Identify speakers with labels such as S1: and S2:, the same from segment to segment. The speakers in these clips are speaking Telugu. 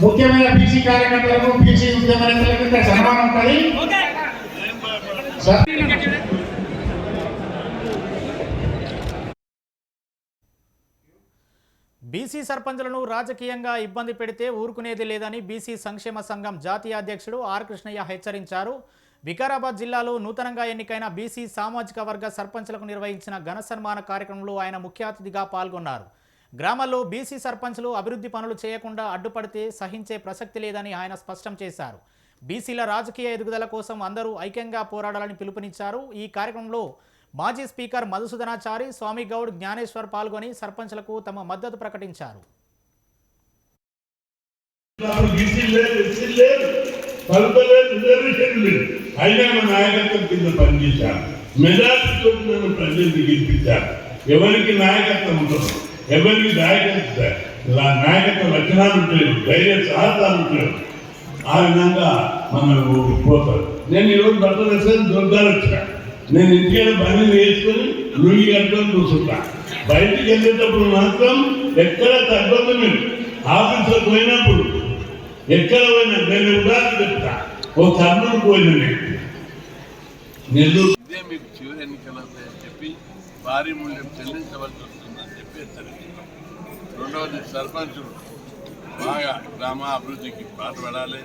S1: ముఖ్యమైన బీసీ కార్యకర్తలకు బీసీ ఉద్యమ నేతలకు ఇక్కడ సన్మానం ఉంటుంది.
S2: బీసీ సర్పంచులను రాజకీయంగా ఇబ్బంది పెడితే ఊరుకునేది లేదని బీసీ సంక్షేమ సంఘం జాతీయ అధ్యక్షుడు ఆర్ కృష్ణయ్య హెచ్చరించారు. వికారాబాద్ జిల్లాలో నూతనంగా ఎన్నికైన బీసీ సామాజిక వర్గ సర్పంచులకు నిర్వహించిన ఘన సన్మాన కార్యక్రమంలో ఆయన ముఖ్య అతిథిగా పాల్గొన్నారు. గ్రామాల్లో బీసీ సర్పంచులు అభివృద్ధి పనులు చేయకుండా అడ్డుపడితే సహించే ప్రసక్తి లేదని ఆయన స్పష్టం చేశారు. బీసీల రాజకీయ ఎదుగుదల కోసం అందరూ ఐక్యంగా పోరాడాలని పిలుపునిచ్చారు. ఈ కార్యక్రమంలో మాజీ స్పీకర్ మధుసూదనాచారి, స్వామి గౌడ్, జ్ఞానేశ్వర్ పాల్గొని సర్పంచ్లకు తమ మద్దతు ప్రకటించారు.
S3: ఎవరికి నాయకత్వం ఉంటుంది, ఎవరికి నాయకత్వ లక్షణాలు ఉంటాయి, ధైర్య సాహసాలు ఉంటాయి. ఆ విధంగా మనం పోతారు. నేను ఈరోజు బట్టలు వేసాను, దొరకాలు వచ్చా. నేను ఇంటికి బండి వేసుకొని లుంగి కట్టుకొని కూర్చుంటా. బయటికి వెళ్ళేటప్పుడు మాత్రం ఎక్కడ తగ్గదు. మీరు ఆఫీసులో పోయినప్పుడు ఎక్కడ పోయినా నేను ఉదాహరణ చెప్తా. ఓ కర్నూలు పోయిన నెల్లూరు ఇదే మీకు చివరి ఎన్నికలు అని చెప్పి భారీ మూల్యం చెల్లించవలసి వస్తుందని చెప్పి హెచ్చరించారు. రెండవది, సర్పంచులు బాగా గ్రామ అభివృద్ధికి పాటుపడాలి,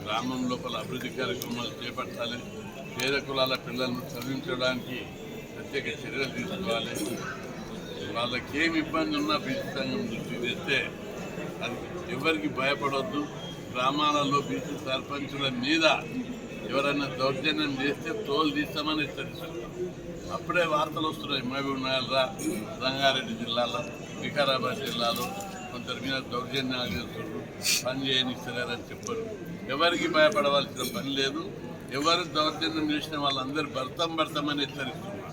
S3: గ్రామం లోపల అభివృద్ధి కార్యక్రమాలు చేపట్టాలి, పేద కులాల పిల్లలను చదివించడానికి ప్రత్యేక చర్యలు తీసుకోవాలి. వాళ్ళకి ఏమి ఇబ్బంది ఉన్నా బీసీ సంఘం దృష్టి తెస్తే అది ఎవరికి భయపడవద్దు. గ్రామాలలో బీసీ సర్పంచుల మీద ఎవరైనా దౌర్జన్యం చేస్తే తోలు తీస్తామని హెచ్చరిస్తున్నారు. అప్పుడే వార్తలు వస్తున్నాయి. మహబూబ్నగర్, రంగారెడ్డి జిల్లాలో, వికారాబాద్ జిల్లాలో కొందరి మీద దౌర్జన్యాలు చేస్తున్నారు, పని చేయనిస్తలేరని చెప్పారు. ఎవరికి భయపడవలసిన పని లేదు. ఎవరు దౌర్జన్యం చేసిన వాళ్ళందరూ భర్తమని హెచ్చరిస్తున్నారు.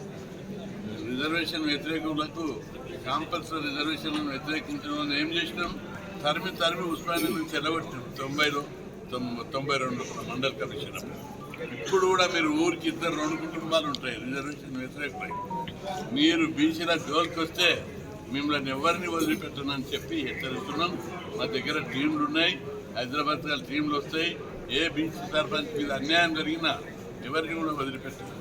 S3: రిజర్వేషన్ వ్యతిరేకులకు కాంపల్సరీ రిజర్వేషన్లను వ్యతిరేకించడం ఏం చేసినాం? తరిమి ఉస్మానియా నుంచి ఎలగొట్టినాం 92 మండల కమిషన్. ఇప్పుడు కూడా మీరు ఊరికి 2 కుటుంబాలు ఉంటాయి రిజర్వేషన్ వ్యతిరేకమై. మీరు బీసీల జోలికి వస్తే మిమ్మల్ని ఎవరిని వదిలిపెట్టనని చెప్పి హెచ్చరిస్తున్నాం. మా దగ్గర టీంలు ఉన్నాయి, హైదరాబాద్ టీంలు వస్తాయి. ఏ బీసీ సర్పంచ్ మీద అన్యాయం జరిగినా ఎవరికి కూడా వదిలిపెట్టారు.